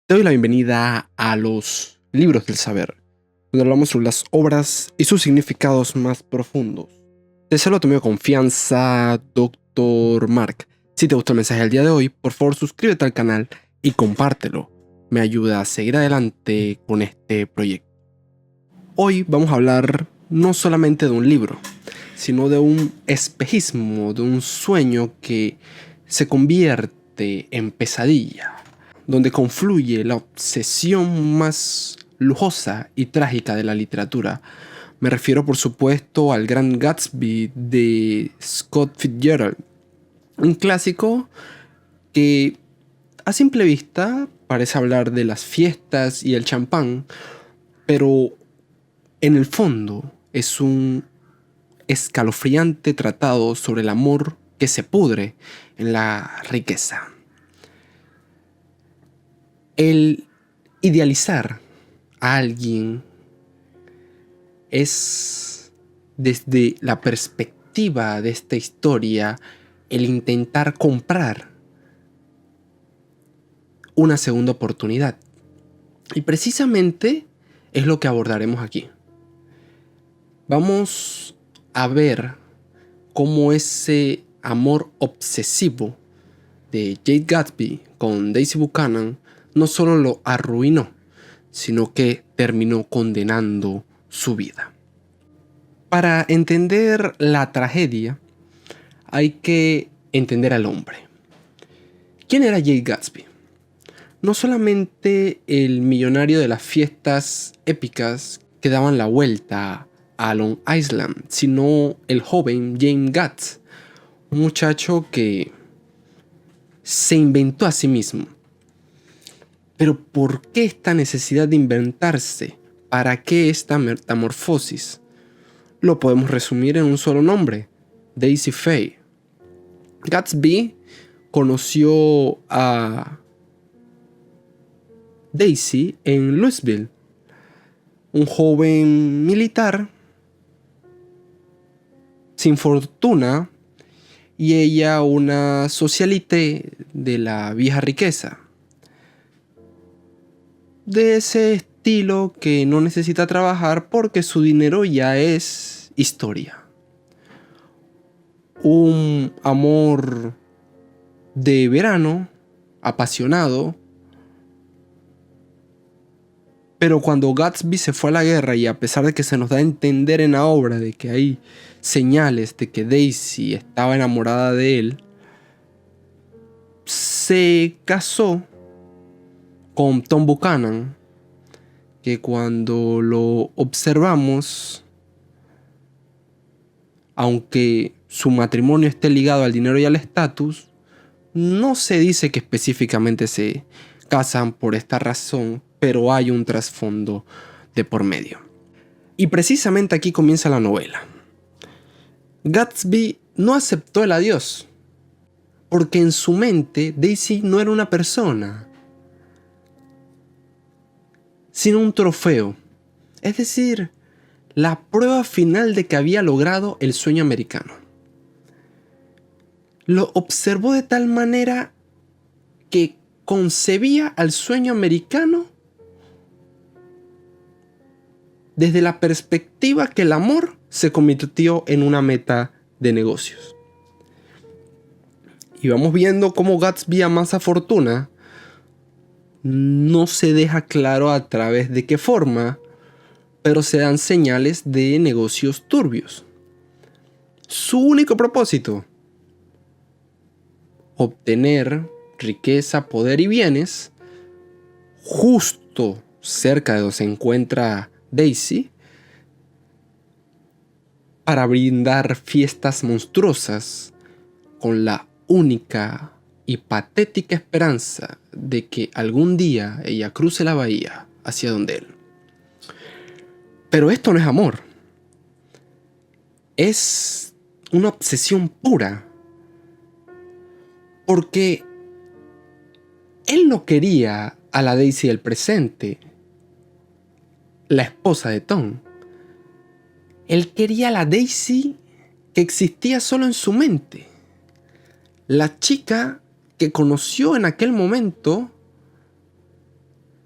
Te doy la bienvenida a los libros del saber, donde hablamos sobre las obras y sus significados más profundos. Te saludo a tu amigo de confianza, Dr. Mark. Si te gustó el mensaje del día de hoy, por favor suscríbete al canal y compártelo. Me ayuda a seguir adelante con este proyecto. Hoy vamos a hablar no solamente de un libro, sino de un espejismo, de un sueño que se convierte en pesadilla, donde confluye la obsesión más lujosa y trágica de la literatura. Me refiero, por supuesto, al Gran Gatsby de Scott Fitzgerald, un clásico que a simple vista parece hablar de las fiestas y el champán, pero en el fondo es un escalofriante tratado sobre el amor que se pudre en la riqueza. El idealizar a alguien es, desde la perspectiva de esta historia, el intentar comprar una segunda oportunidad. Y precisamente es lo que abordaremos aquí. Vamos a ver cómo ese amor obsesivo de Jade Gatsby con Daisy Buchanan no solo lo arruinó, sino que terminó condenando su vida. Para entender la tragedia, hay que entender al hombre. ¿Quién era Jade Gatsby? No solamente el millonario de las fiestas épicas que daban la vuelta a Long Island, sino el joven James Gatz, un muchacho que se inventó a sí mismo. Pero ¿por qué esta necesidad de inventarse? ¿Para qué esta metamorfosis? Lo podemos resumir en un solo nombre: Daisy Fay. Gatsby conoció a Daisy en Louisville, un joven militar sin fortuna y ella una socialité de la vieja riqueza, de ese estilo que no necesita trabajar porque su dinero ya es historia. Un amor de verano, apasionado, pero cuando Gatsby se fue a la guerra, y a pesar de que se nos da a entender en la obra de que hay señales de que Daisy estaba enamorada de él, se casó con Tom Buchanan, que cuando lo observamos, aunque su matrimonio esté ligado al dinero y al estatus, no se dice que específicamente se casan por esta razón, pero hay un trasfondo de por medio. Y precisamente aquí comienza la novela. Gatsby no aceptó el adiós, porque en su mente Daisy no era una persona, sino un trofeo. Es decir, la prueba final de que había logrado el sueño americano. Lo observó de tal manera que concebía al sueño americano desde la perspectiva que el amor se convirtió en una meta de negocios. Y vamos viendo cómo Gatsby amasa fortuna. No se deja claro a través de qué forma, pero se dan señales de negocios turbios. Su único propósito: obtener riqueza, poder y bienes. Justo cerca de donde se encuentra Daisy, para brindar fiestas monstruosas con la única y patética esperanza de que algún día ella cruce la bahía hacia donde él. Pero esto no es amor. Es una obsesión pura. Porque él no quería a la Daisy del presente, la esposa de Tom. Él quería a la Daisy que existía solo en su mente. La chica que conoció en aquel momento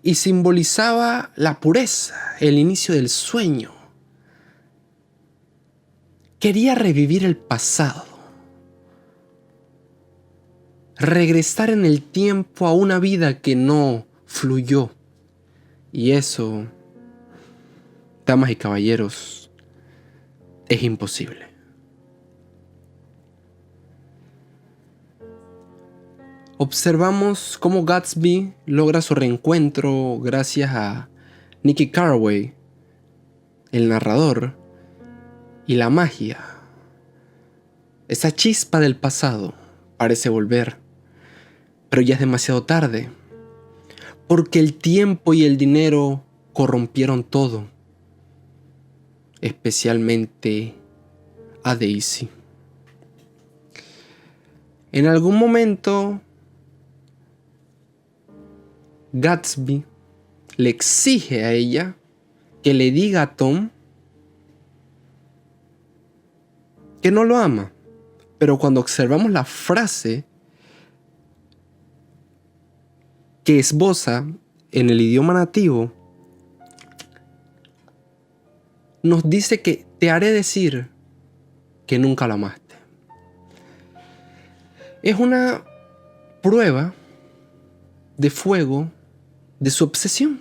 y simbolizaba la pureza, el inicio del sueño. Quería revivir el pasado, regresar en el tiempo a una vida que no fluyó. Y eso, damas y caballeros, es imposible. Observamos cómo Gatsby logra su reencuentro gracias a Nicky Carraway, el narrador, y la magia. Esa chispa del pasado parece volver, pero ya es demasiado tarde, porque el tiempo y el dinero corrompieron todo, especialmente a Daisy. En algún momento, Gatsby le exige a ella que le diga a Tom que no lo ama, pero cuando observamos la frase que esboza en el idioma nativo, nos dice que te haré decir que nunca lo amaste. Es una prueba de fuego de su obsesión.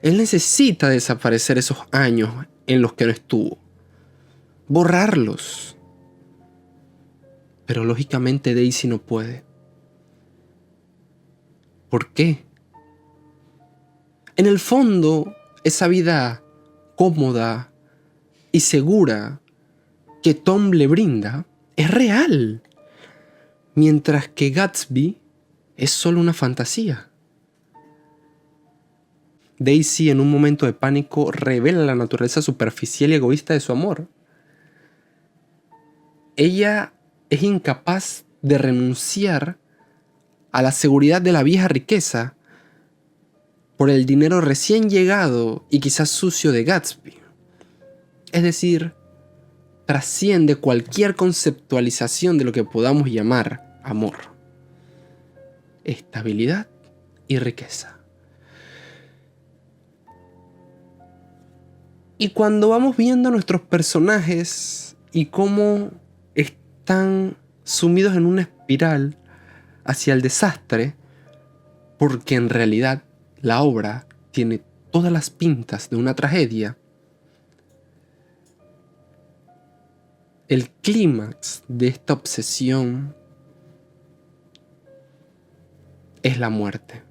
Él necesita desaparecer esos años en los que no estuvo, borrarlos. Pero lógicamente Daisy no puede. ¿Por qué? En el fondo, esa vida cómoda y segura que Tom le brinda es real, mientras que Gatsby es solo una fantasía. Daisy, en un momento de pánico, revela la naturaleza superficial y egoísta de su amor. Ella es incapaz de renunciar a la seguridad de la vieja riqueza por el dinero recién llegado y quizás sucio de Gatsby. Es decir, trasciende cualquier conceptualización de lo que podamos llamar amor, estabilidad y riqueza. Y cuando vamos viendo a nuestros personajes y cómo están sumidos en una espiral hacia el desastre, porque en realidad la obra tiene todas las pintas de una tragedia, el clímax de esta obsesión es la muerte.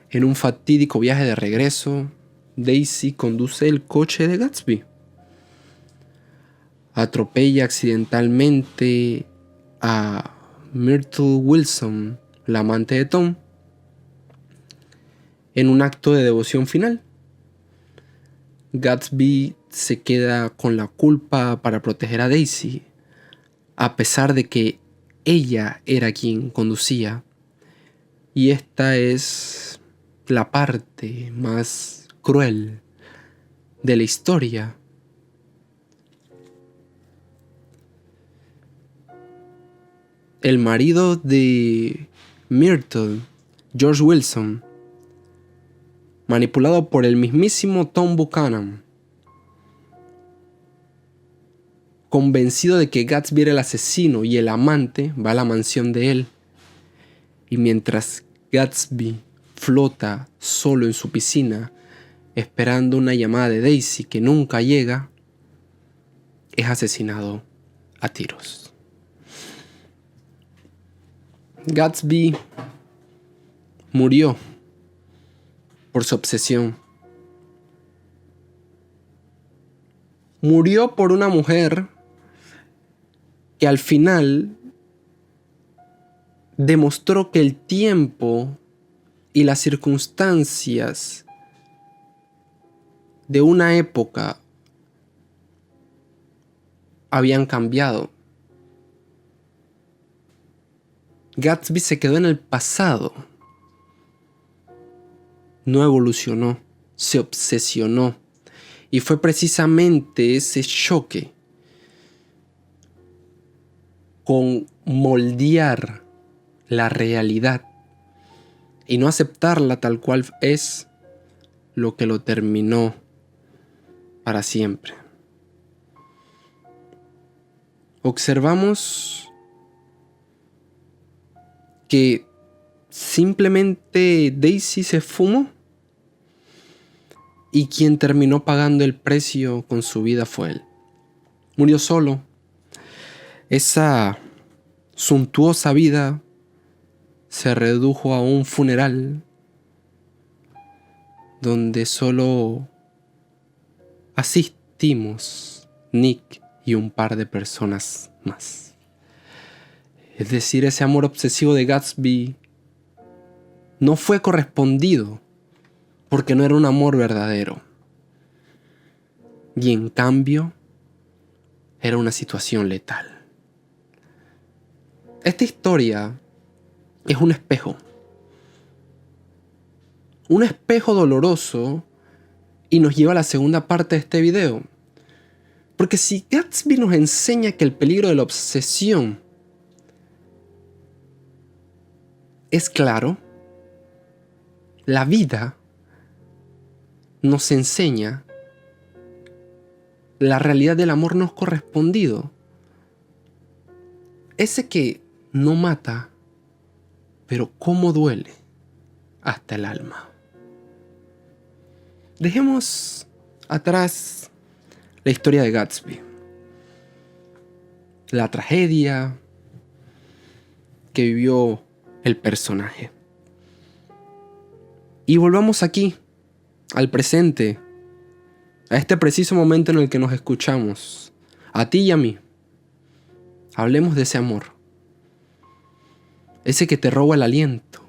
En un fatídico viaje de regreso, Daisy conduce el coche de Gatsby. Atropella accidentalmente a Myrtle Wilson, la amante de Tom, en un acto de devoción final. Gatsby se queda con la culpa para proteger a Daisy, a pesar de que ella era quien conducía. Y esta es la parte más cruel de la historia. El marido de Myrtle, George Wilson, manipulado por el mismísimo Tom Buchanan, convencido de que Gatsby era el asesino y el amante, va a la mansión de él. Y mientras Gatsby flota solo en su piscina, esperando una llamada de Daisy que nunca llega, es asesinado a tiros. Gatsby murió por su obsesión. Murió por una mujer que al final demostró que el tiempo y las circunstancias de una época habían cambiado. Gatsby se quedó en el pasado. No evolucionó, se obsesionó. Y fue precisamente ese choque con moldear la realidad y no aceptarla tal cual es lo que lo terminó para siempre. Observamos que simplemente Daisy se fumó y quien terminó pagando el precio con su vida fue él. Murió solo. Esa suntuosa vida se redujo a un funeral donde solo asistimos Nick y un par de personas más. Es decir, ese amor obsesivo de Gatsby no fue correspondido porque no era un amor verdadero. Y en cambio, era una situación letal. Esta historia es un espejo. Un espejo doloroso y nos lleva a la segunda parte de este video. Porque si Gatsby nos enseña que el peligro de la obsesión es claro, la vida nos enseña la realidad del amor no correspondido. Ese que no mata, pero cómo duele hasta el alma. Dejemos atrás la historia de Gatsby, la tragedia que vivió el personaje. Y volvamos aquí, al presente, a este preciso momento en el que nos escuchamos, a ti y a mí. Hablemos de ese amor, ese que te roba el aliento,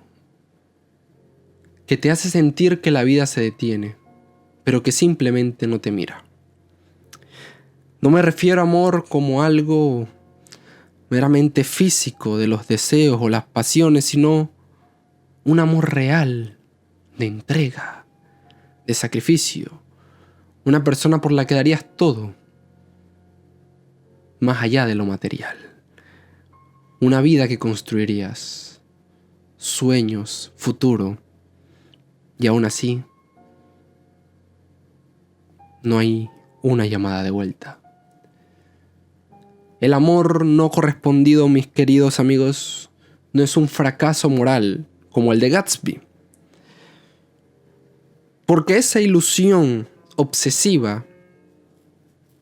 que te hace sentir que la vida se detiene, pero que simplemente no te mira. No me refiero a amor como algo meramente físico de los deseos o las pasiones, sino un amor real, de entrega, de sacrificio. Una persona por la que darías todo, más allá de lo material. Una vida que construirías, sueños, futuro, y aún así, no hay una llamada de vuelta. El amor no correspondido, mis queridos amigos, no es un fracaso moral como el de Gatsby. Porque esa ilusión obsesiva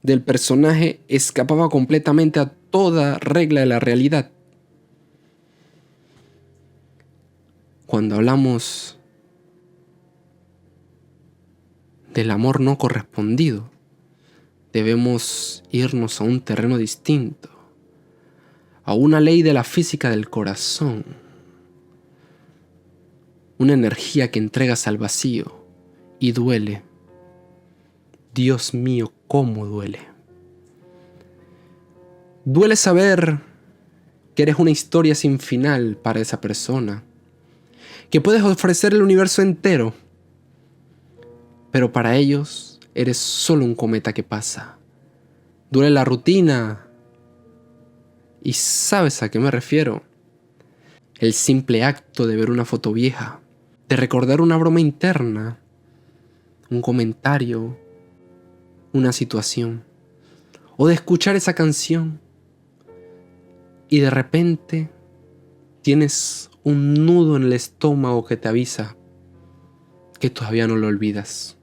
del personaje escapaba completamente a toda regla de la realidad. Cuando hablamos del amor no correspondido, debemos irnos a un terreno distinto, a una ley de la física del corazón, una energía que entregas al vacío y duele. Dios mío, cómo duele. Duele saber que eres una historia sin final para esa persona, que puedes ofrecer el universo entero, pero para ellos eres solo un cometa que pasa. Duele la rutina. ¿Y sabes a qué me refiero? El simple acto de ver una foto vieja, de recordar una broma interna, un comentario, una situación, o de escuchar esa canción y de repente tienes un nudo en el estómago que te avisa que todavía no lo olvidas.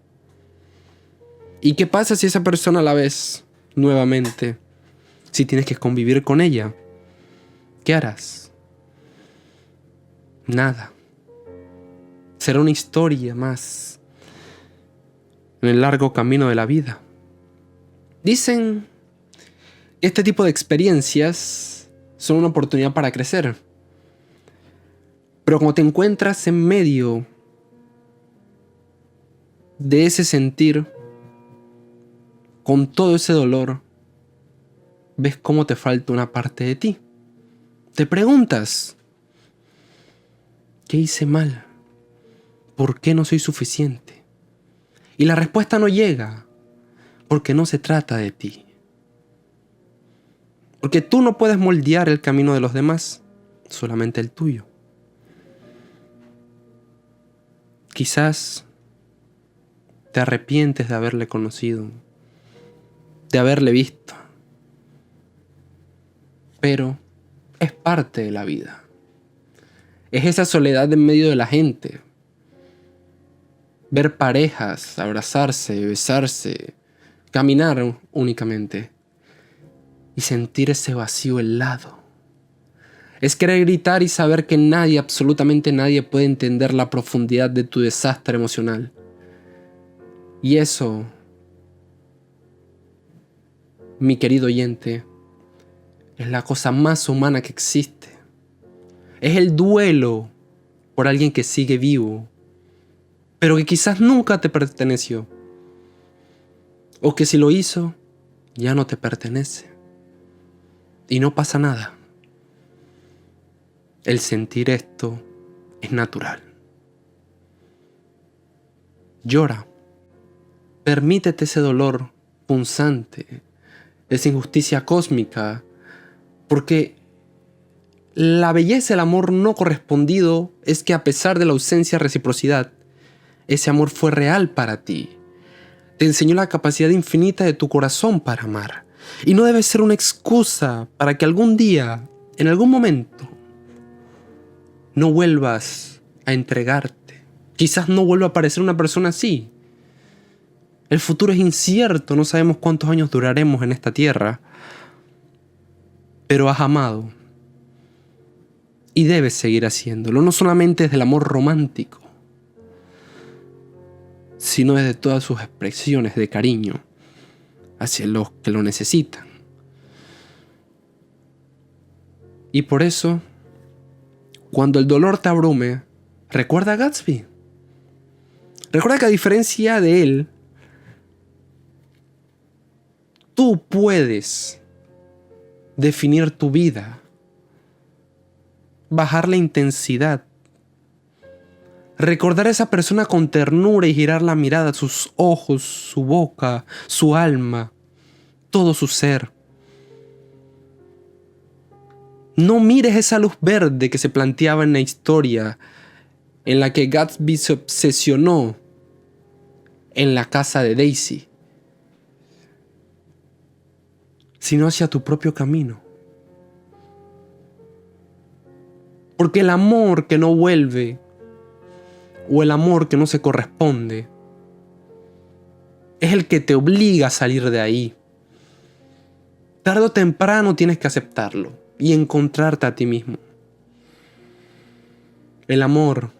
¿Y qué pasa si esa persona la ves nuevamente? Si tienes que convivir con ella, ¿qué harás? Nada. Será una historia más en el largo camino de la vida. Dicen que este tipo de experiencias son una oportunidad para crecer. Pero cuando te encuentras en medio de ese sentir, con todo ese dolor, ves cómo te falta una parte de ti. Te preguntas, ¿qué hice mal? ¿Por qué no soy suficiente? Y la respuesta no llega, porque no se trata de ti. Porque tú no puedes moldear el camino de los demás, solamente el tuyo. Quizás te arrepientes de haberle conocido, de haberle visto, pero es parte de la vida. Es esa soledad en medio de la gente. Ver parejas, abrazarse, besarse, caminar únicamente y sentir ese vacío helado. Es querer gritar y saber que nadie, absolutamente nadie, puede entender la profundidad de tu desastre emocional. Y eso, mi querido oyente, es la cosa más humana que existe. Es el duelo por alguien que sigue vivo, pero que quizás nunca te perteneció. O que si lo hizo, ya no te pertenece. Y no pasa nada. El sentir esto es natural. Llora. Permítete ese dolor punzante, esa injusticia cósmica, porque la belleza del amor no correspondido es que a pesar de la ausencia de reciprocidad, ese amor fue real para ti. Te enseñó la capacidad infinita de tu corazón para amar. Y no debe ser una excusa para que algún día, en algún momento, no vuelvas a entregarte. Quizás no vuelva a aparecer una persona así. El futuro es incierto, no sabemos cuántos años duraremos en esta tierra. Pero has amado. Y debes seguir haciéndolo, no solamente desde el amor romántico, sino desde todas sus expresiones de cariño hacia los que lo necesitan. Y por eso, cuando el dolor te abrume, recuerda a Gatsby. Recuerda que a diferencia de él, tú puedes definir tu vida, bajar la intensidad, recordar a esa persona con ternura y girar la mirada, sus ojos, su boca, su alma, todo su ser. No mires esa luz verde que se planteaba en la historia en la que Gatsby se obsesionó en la casa de Daisy, sino hacia tu propio camino. Porque el amor que no vuelve o el amor que no se corresponde es el que te obliga a salir de ahí. Tarde o temprano tienes que aceptarlo y encontrarte a ti mismo. El amor,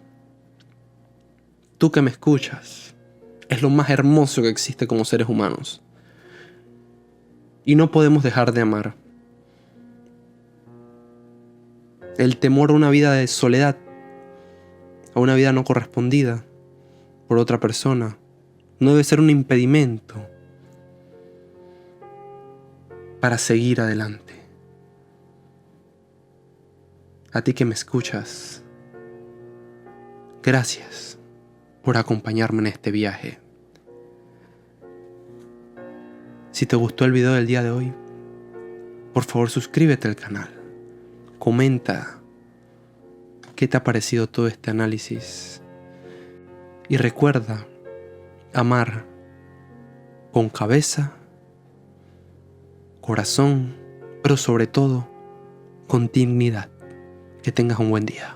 tú que me escuchas, es lo más hermoso que existe como seres humanos. Y no podemos dejar de amar. El temor a una vida de soledad, a una vida no correspondida por otra persona, no debe ser un impedimento para seguir adelante. A ti que me escuchas, gracias por acompañarme en este viaje. Si te gustó el video del día de hoy, por favor suscríbete al canal, comenta qué te ha parecido todo este análisis y recuerda amar con cabeza, corazón, pero sobre todo con dignidad. Que tengas un buen día.